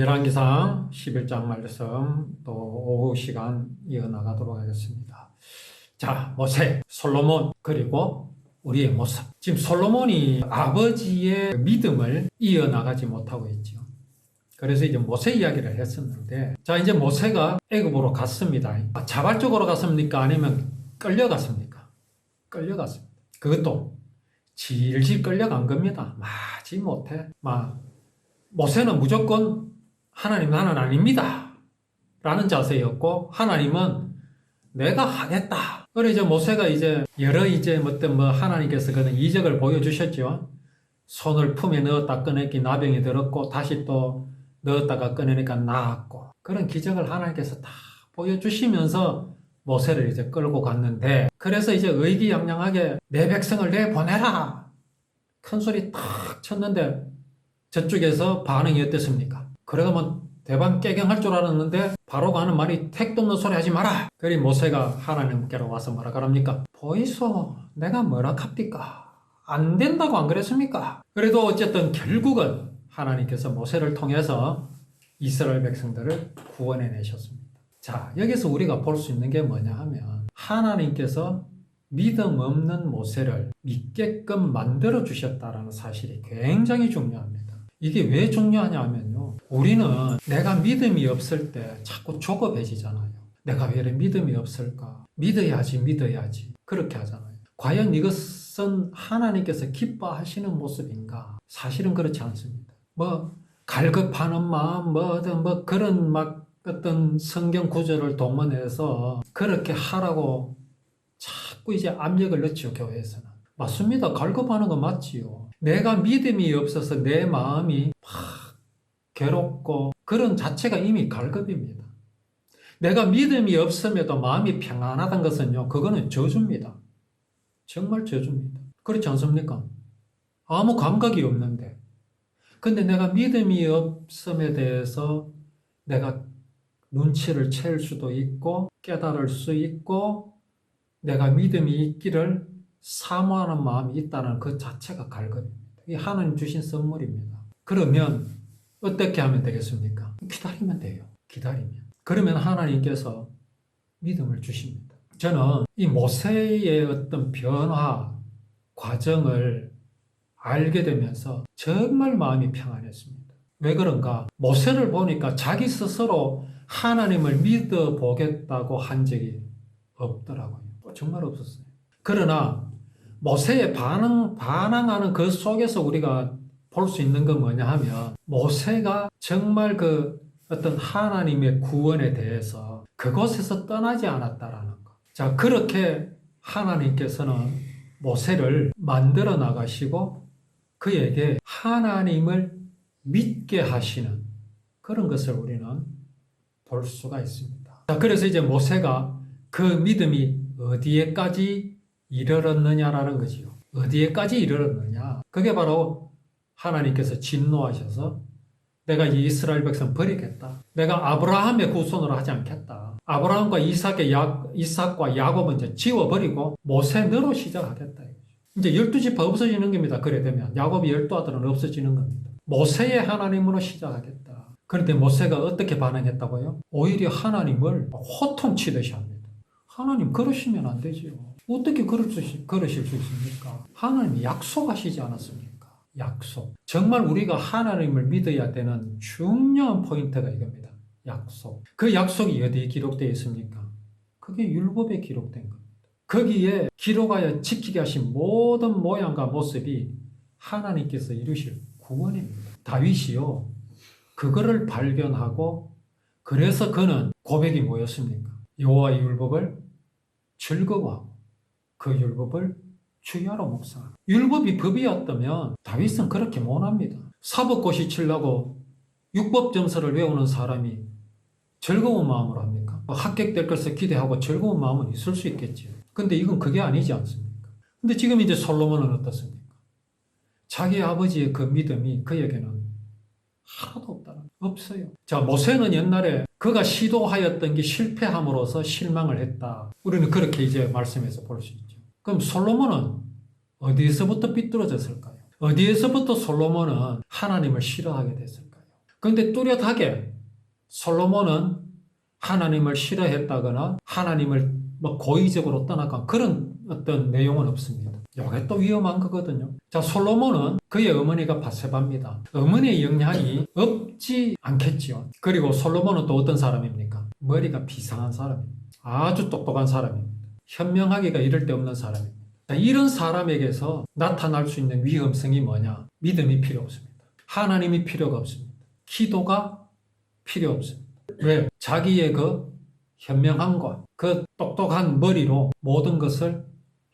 열왕기상 11장 말씀 또 오후 시간 이어나가도록 하겠습니다. 자, 모세, 솔로몬 그리고 우리의 모습. 지금 솔로몬이 아버지의 믿음을 이어나가지 못하고 있죠. 그래서 이제 모세 이야기를 했었는데, 자, 이제 모세가 애굽으로 갔습니다. 자발적으로 갔습니까? 아니면 끌려갔습니까? 끌려갔습니다. 그것도 질질 끌려간 겁니다. 마지 못해. 모세는 무조건 하나님 나는 아닙니다 라는 자세였고, 하나님은 내가 하겠다. 그래 이제 모세가 이제 여러 하나님께서 그런 이적을 보여주셨죠. 손을 품에 넣었다 꺼내기 나병이 들었고, 다시 또 넣었다가 꺼내니까 나았고, 그런 기적을 하나님께서 다 보여주시면서 모세를 이제 끌고 갔는데, 그래서 이제 의기양양하게 내 백성을 내보내라 큰 소리 탁 쳤는데 저쪽에서 반응이 어땠습니까? 그러면 대박 깨경할 줄 알았는데 바로 가는 말이 택도 없는 소리 하지 마라. 그리 모세가 하나님께로 와서 뭐라 그럽니까? 보이소, 내가 뭐라 합니까? 안 된다고 안 그랬습니까? 그래도 어쨌든 결국은 하나님께서 모세를 통해서 이스라엘 백성들을 구원해 내셨습니다. 자, 여기서 우리가 볼 수 있는 게 뭐냐 하면, 하나님께서 믿음 없는 모세를 믿게끔 만들어 주셨다는 사실이 굉장히 중요합니다. 이게 왜 중요하냐 하면요, 우리는 내가 믿음이 없을 때 자꾸 조급해지잖아요. 내가 왜 이래 믿음이 없을까? 믿어야지 그렇게 하잖아요. 과연 이것은 하나님께서 기뻐하시는 모습인가? 사실은 그렇지 않습니다. 갈급하는 마음, 그런 어떤 성경 구절을 동원해서 그렇게 하라고 자꾸 이제 압력을 넣지요, 교회에서는. 맞습니다. 갈급하는 거 맞지요. 내가 믿음이 없어서 내 마음이 막 괴롭고, 그런 자체가 이미 갈급입니다. 내가 믿음이 없음에도 마음이 평안하다는 것은요, 그거는 저주입니다. 정말 저주입니다. 그렇지 않습니까? 아무 감각이 없는데. 근데 내가 믿음이 없음에 대해서 내가 눈치를 챌 수도 있고 깨달을 수 있고 내가 믿음이 있기를 사모하는 마음이 있다는 그 자체가 갈급입니다. 이게 하나님 주신 선물입니다. 그러면 어떻게 하면 되겠습니까? 기다리면 돼요. 기다리면. 그러면 하나님께서 믿음을 주십니다. 저는 이 모세의 어떤 변화 과정을 알게 되면서 정말 마음이 평안했습니다. 왜 그런가? 모세를 보니까 자기 스스로 하나님을 믿어보겠다고 한 적이 없더라고요. 정말 없었어요. 그러나 모세의 반항하는 그 속에서 우리가 볼 수 있는 건 뭐냐 하면, 모세가 정말 그 어떤 하나님의 구원에 대해서 그곳에서 떠나지 않았다라는 것. 자, 그렇게 하나님께서는 모세를 만들어 나가시고 그에게 하나님을 믿게 하시는 그런 것을 우리는 볼 수가 있습니다. 자, 그래서 이제 모세가 그 믿음이 어디에까지 이르렀느냐라는 거지요. 어디에까지 이르렀느냐? 그게 바로 하나님께서 진노하셔서 내가 이 이스라엘 백성 버리겠다. 내가 아브라함의 후손으로 하지 않겠다. 아브라함과 이삭과 야곱은 이제 지워버리고 모세 너로 시작하겠다. 이제 12지파 없어지는 겁니다. 그래 되면 야곱이 12아들은 없어지는 겁니다. 모세의 하나님으로 시작하겠다. 그런데 모세가 어떻게 반응했다고요? 오히려 하나님을 호통치듯이 합니다. 하나님 그러시면 안 되지요. 어떻게 그러실 수 있습니까? 하나님이 약속하시지 않았습니까? 약속. 정말 우리가 하나님을 믿어야 되는 중요한 포인트가 이겁니다. 약속. 그 약속이 어디에 기록되어 있습니까? 그게 율법에 기록된 겁니다. 거기에 기록하여 지키게 하신 모든 모양과 모습이 하나님께서 이루실 구원입니다. 다윗이요, 그거를 발견하고 그래서 그는 고백이 뭐였습니까? 여호와의 율법을 즐거워하고 그 율법을 주야로 묵상하고. 율법이 법이었다면 다윗은 그렇게 못합니다. 사법고시 치려고 율법점서를 외우는 사람이 즐거운 마음으로 합니까? 합격될 것을 기대하고 즐거운 마음은 있을 수 있겠지요. 근데 이건 그게 아니지 않습니까? 근데 지금 이제 솔로몬은 어떻습니까? 자기 아버지의 그 믿음이 그에게는 하나도 없다는, 없어요. 자, 모세는 옛날에 그가 시도하였던 게 실패함으로써 실망을 했다. 우리는 그렇게 이제 말씀에서 볼 수 있죠. 그럼 솔로몬은 어디에서부터 삐뚤어졌을까요? 어디에서부터 솔로몬은 하나님을 싫어하게 됐을까요? 그런데 뚜렷하게 솔로몬은 하나님을 싫어했다거나 하나님을 뭐 고의적으로 떠나간 그런 어떤 내용은 없습니다. 이게 또 위험한 거거든요. 자, 솔로몬은 그의 어머니가 바세바입니다. 어머니의 영향이 없지 않겠지요. 그리고 솔로몬은 또 어떤 사람입니까? 머리가 비상한 사람입니다. 아주 똑똑한 사람입니다. 현명하기가 이를 데 없는 사람입니다. 자, 이런 사람에게서 나타날 수 있는 위험성이 뭐냐? 믿음이 필요 없습니다. 하나님이 필요가 없습니다. 기도가 필요 없습니다. 왜? 자기의 그 현명함과 그 똑똑한 머리로 모든 것을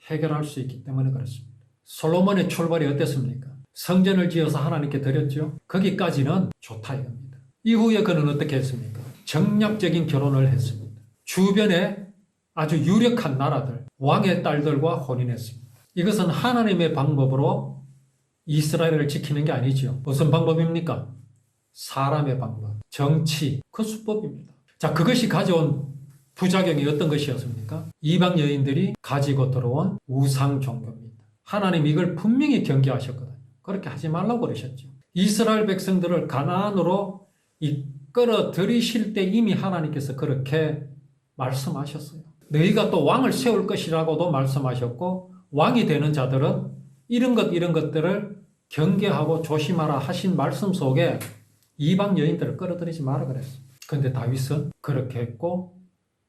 해결할 수 있기 때문에 그렇습니다. 솔로몬의 출발이 어땠습니까? 성전을 지어서 하나님께 드렸죠. 거기까지는 좋다 이겁니다. 이후에 그는 어떻게 했습니까? 정략적인 결혼을 했습니다. 주변에 아주 유력한 나라들, 왕의 딸들과 혼인했습니다. 이것은 하나님의 방법으로 이스라엘을 지키는 게 아니죠. 무슨 방법입니까? 사람의 방법, 정치, 그 수법입니다. 자, 그것이 가져온 부작용이 어떤 것이었습니까? 이방 여인들이 가지고 들어온 우상 종교입니다. 하나님 이걸 분명히 경계하셨거든요. 그렇게 하지 말라고 그러셨죠. 이스라엘 백성들을 가나안으로 이끌어 들이실 때 이미 하나님께서 그렇게 말씀하셨어요. 너희가 또 왕을 세울 것이라고도 말씀하셨고 왕이 되는 자들은 이런 것들을 경계하고 조심하라 하신 말씀 속에 이방 여인들을 끌어들이지 마라 그랬어요. 그런데 다윗은 그렇게 했고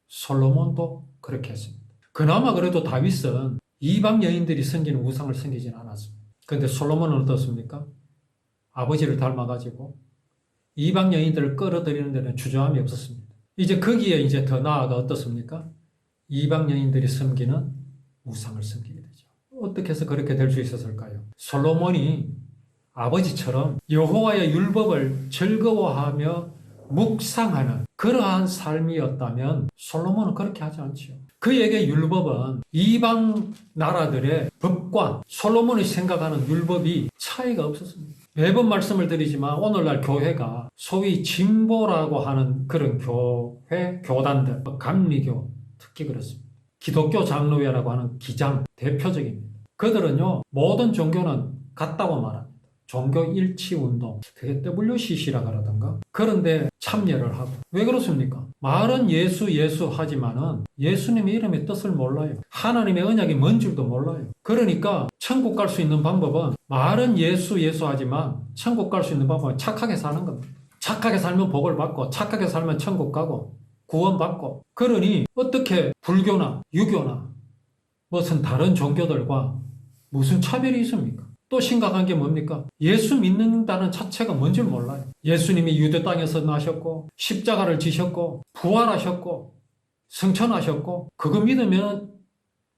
솔로몬도 그렇게 했습니다. 그나마 그래도 다윗은 이방 여인들이 섬기는 우상을 섬기지는 않았습니다. 그런데 솔로몬은 어떻습니까? 아버지를 닮아가지고 이방 여인들을 끌어들이는 데는 주저함이 없었습니다. 이제 거기에 이제 더 나아가 어떻습니까? 이방 여인들이 섬기는 우상을 섬기게 되죠. 어떻게 해서 그렇게 될 수 있었을까요? 솔로몬이 아버지처럼 여호와의 율법을 즐거워하며 묵상하는 그러한 삶이었다면 솔로몬은 그렇게 하지 않지요. 그에게 율법은 이방 나라들의 법과 솔로몬이 생각하는 율법이 차이가 없었습니다. 매번 말씀을 드리지만 오늘날 교회가 소위 진보라고 하는 그런 교회, 교단들, 감리교 특히 그렇습니다. 기독교 장로회라고 하는 기장 대표적입니다. 그들은요 모든 종교는 같다고 말합니다. 종교 일치 운동, 그게 WCC라 그러던가. 그런데 참여를 하고. 왜 그렇습니까? 말은 예수 하지만은 예수님의 이름의 뜻을 몰라요. 하나님의 언약이 뭔 줄도 몰라요. 그러니까 천국 갈 수 있는 방법은 말은 예수 하지만 천국 갈 수 있는 방법은 착하게 사는 겁니다. 착하게 살면 복을 받고 착하게 살면 천국 가고 구원받고. 그러니 어떻게 불교나 유교나 무슨 다른 종교들과 무슨 차별이 있습니까? 또 심각한 게 뭡니까? 예수 믿는다는 자체가 뭔지 몰라요. 예수님이 유대 땅에서 나셨고 십자가를 지셨고 부활하셨고 승천하셨고 그거 믿으면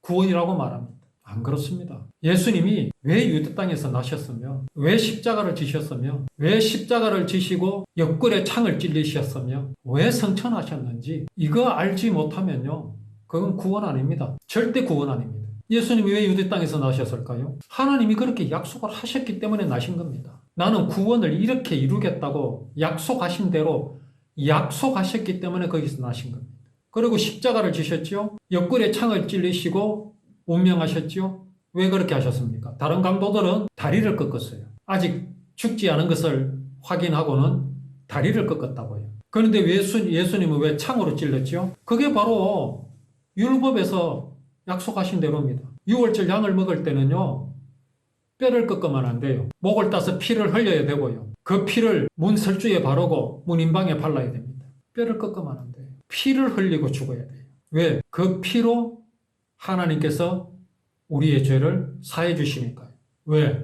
구원이라고 말합니다. 안 그렇습니다. 예수님이 왜 유대 땅에서 나셨으며 왜 십자가를 지셨으며 왜 십자가를 지시고 옆구리에 창을 찔리셨으며 왜 승천하셨는지 이거 알지 못하면요 그건 구원 아닙니다. 절대 구원 아닙니다. 예수님이 왜 유대 땅에서 나셨을까요? 하나님이 그렇게 약속을 하셨기 때문에 나신 겁니다. 나는 구원을 이렇게 이루겠다고 약속하신 대로 약속하셨기 때문에 거기서 나신 겁니다. 그리고 십자가를 지셨죠? 옆구리에 창을 찔리시고 운명하셨죠? 왜 그렇게 하셨습니까? 다른 강도들은 다리를 꺾었어요. 아직 죽지 않은 것을 확인하고는 다리를 꺾었다고 해요. 그런데 예수님은 왜 창으로 찔렸죠? 그게 바로 율법에서 약속하신 대로입니다. 6월절 양을 먹을 때는요 뼈를 꺾으면 안 돼요. 목을 따서 피를 흘려야 되고요. 그 피를 문설주에 바르고 문인방에 발라야 됩니다. 뼈를 꺾으면 안 돼요. 피를 흘리고 죽어야 돼요. 왜? 그 피로 하나님께서 우리의 죄를 사해 주시니까요. 왜?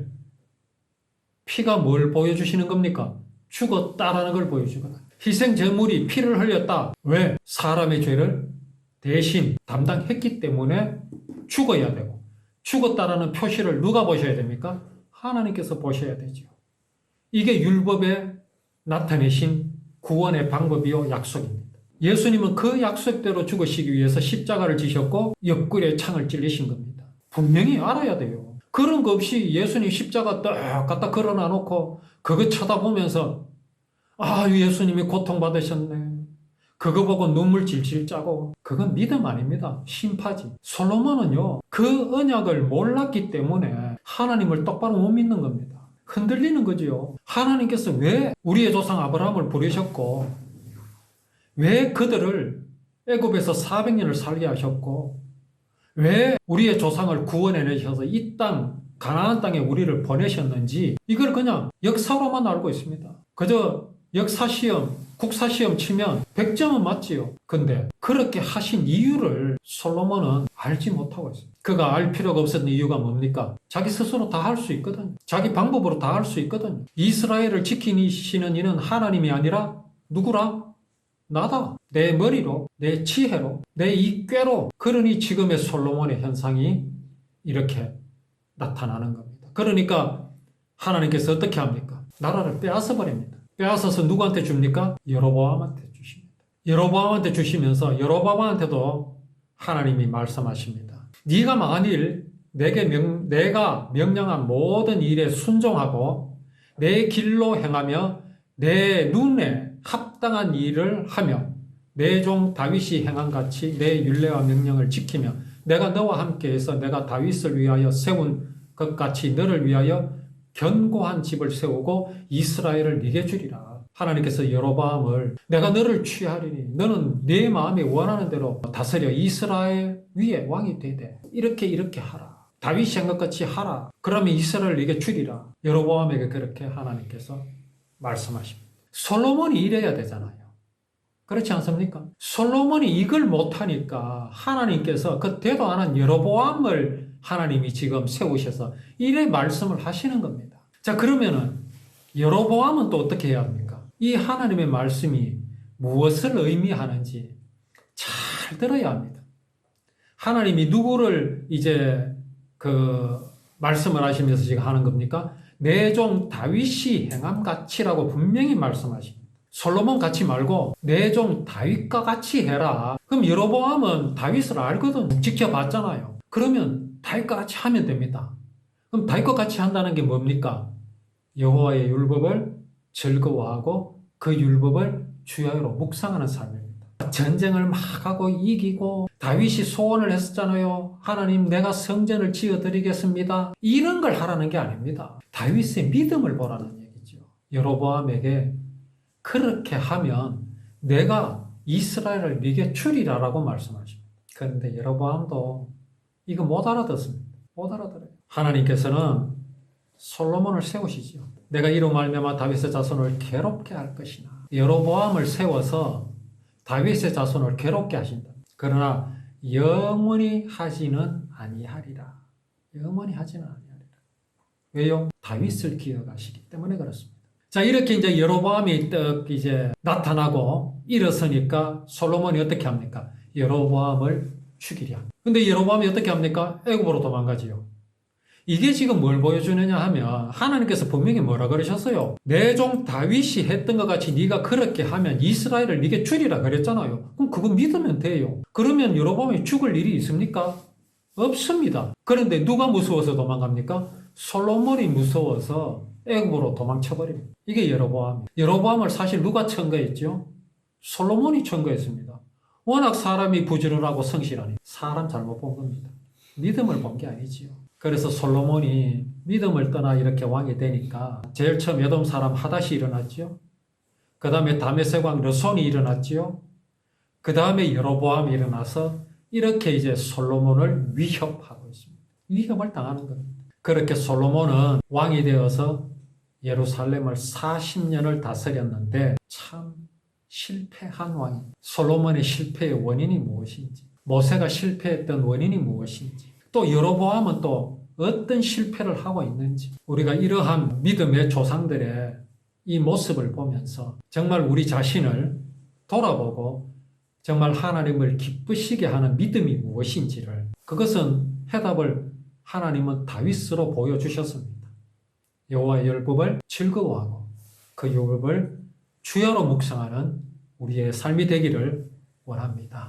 피가 뭘 보여주시는 겁니까? 죽었다라는 걸 보여주거든요. 희생제물이 피를 흘렸다. 왜? 사람의 죄를 대신 담당했기 때문에 죽어야 되고 죽었다라는 표시를 누가 보셔야 됩니까? 하나님께서 보셔야 되죠. 이게 율법에 나타내신 구원의 방법이요 약속입니다. 예수님은 그 약속대로 죽으시기 위해서 십자가를 지셨고 옆구리에 창을 찔리신 겁니다. 분명히 알아야 돼요. 그런 거 없이 예수님 십자가 딱 갖다 걸어놔 놓고 그거 쳐다보면서 아 예수님이 고통받으셨네. 그거 보고 눈물 질질 짜고 그건 믿음 아닙니다. 심파지. 솔로몬은요 그 언약을 몰랐기 때문에 하나님을 똑바로 못 믿는 겁니다. 흔들리는 거지요. 하나님께서 왜 우리의 조상 아브라함을 부르셨고, 왜 그들을 애굽에서 400년을 살게 하셨고, 왜 우리의 조상을 구원해내셔서 이 땅, 가나안 땅에 우리를 보내셨는지 이걸 그냥 역사로만 알고 있습니다. 그저 역사시험, 국사시험 치면 100점은 맞지요. 근데 그렇게 하신 이유를 솔로몬은 알지 못하고 있습니다. 그가 알 필요가 없었던 이유가 뭡니까? 자기 스스로 다 할 수 있거든요. 자기 방법으로 다 할 수 있거든요. 이스라엘을 지키시는 이는 하나님이 아니라 누구라? 나다. 내 머리로, 내 지혜로, 내 이 꾀로. 그러니 지금의 솔로몬의 현상이 이렇게 나타나는 겁니다. 그러니까 하나님께서 어떻게 합니까? 나라를 빼앗아 버립니다. 빼앗아서 누구한테 줍니까? 여로보암한테 주십니다. 여로보암한테 주시면서 여로보암한테도 하나님이 말씀하십니다. 네가 만일 내가 명령한 모든 일에 순종하고 내 길로 행하며 내 눈에 합당한 일을 하며 내 종 다윗이 행한 같이 내 율례와 명령을 지키며 내가 너와 함께해서 내가 다윗을 위하여 세운 것 같이 너를 위하여 견고한 집을 세우고 이스라엘을 네게 주리라. 하나님께서 여로보암을 내가 너를 취하리니 너는 네 마음이 원하는 대로 다스려 이스라엘 위에 왕이 되되 이렇게 하라. 다윗이 한 것 같이 하라. 그러면 이스라엘을 네게 주리라. 여로보암에게 그렇게 하나님께서 말씀하십니다. 솔로몬이 이래야 되잖아요. 그렇지 않습니까? 솔로몬이 이걸 못하니까 하나님께서 그 대도 안 한 여로보암을 하나님이 지금 세우셔서 이래 말씀을 하시는 겁니다. 자, 그러면은 여로보암은 또 어떻게 해야 합니까? 이 하나님의 말씀이 무엇을 의미하는지 잘 들어야 합니다. 하나님이 누구를 이제 말씀을 하시면서 지금 하는 겁니까? 내 종 다윗이 행함 같이라고 분명히 말씀하십니다. 솔로몬 같이 말고 내 종 다윗과 같이 해라. 그럼 여로보암은 다윗을 알거든. 지켜봤잖아요. 그러면 다윗과 같이 하면 됩니다. 그럼 다윗과 같이 한다는 게 뭡니까? 여호와의 율법을 즐거워하고 그 율법을 주야로 묵상하는 삶입니다. 전쟁을 막 하고 이기고 다윗이 소원을 했었잖아요. 하나님 내가 성전을 지어드리겠습니다. 이런 걸 하라는 게 아닙니다. 다윗의 믿음을 보라는 얘기죠. 여로보암에게 그렇게 하면 내가 이스라엘을 네게 주리라라고 말씀하십니다. 그런데 여로보암도 이거 못 알아듣습니다. 못 알아들어요. 하나님께서는 솔로몬을 세우시죠. 내가 이로 말미암아 다윗의 자손을 괴롭게 할 것이나 여로보암을 세워서 다윗의 자손을 괴롭게 하신다. 그러나 영원히 하지는 아니하리라. 영원히 하지는 아니하리라. 왜요? 다윗을 기억하시기 때문에 그렇습니다. 자, 이렇게 이제 여로보암이 딱 이제 나타나고 일어서니까 솔로몬이 어떻게 합니까? 여로보암을 죽이랴. 근데 여로보암이 어떻게 합니까? 애굽으로 도망가지요. 이게 지금 뭘 보여주느냐 하면 하나님께서 분명히 뭐라 그러셨어요? 내 종 다윗이 했던 것 같이 네가 그렇게 하면 이스라엘을 네게 주리라 그랬잖아요. 그럼 그거 믿으면 돼요. 그러면 여로보암이 죽을 일이 있습니까? 없습니다. 그런데 누가 무서워서 도망갑니까? 솔로몬이 무서워서 애굽으로 도망쳐버립니다. 이게 여로보암이에요. 여로보암을 사실 누가 천거했죠? 솔로몬이 천거했습니다. 워낙 사람이 부지런하고 성실하니 사람 잘못 본 겁니다. 믿음을 본 게 아니지요. 그래서 솔로몬이 믿음을 떠나 이렇게 왕이 되니까 제일 처음 에돔 사람 하닷이 일어났죠. 그 다음에 다메섹 왕 르손이 일어났죠. 그 다음에 여로보암이 일어나서 이렇게 이제 솔로몬을 위협하고 있습니다. 위협을 당하는 겁니다. 그렇게 솔로몬은 왕이 되어서 예루살렘을 40년을 다스렸는데 참 실패한 왕입니다. 솔로몬의 실패의 원인이 무엇인지, 모세가 실패했던 원인이 무엇인지, 또 여로보암은 또 어떤 실패를 하고 있는지, 우리가 이러한 믿음의 조상들의 이 모습을 보면서 정말 우리 자신을 돌아보고 정말 하나님을 기쁘시게 하는 믿음이 무엇인지를, 그것은 해답을 하나님은 다윗으로 보여주셨습니다. 여호와의 율법을 즐거워하고 그 율법을 주야로 묵상하는 우리의 삶이 되기를 원합니다.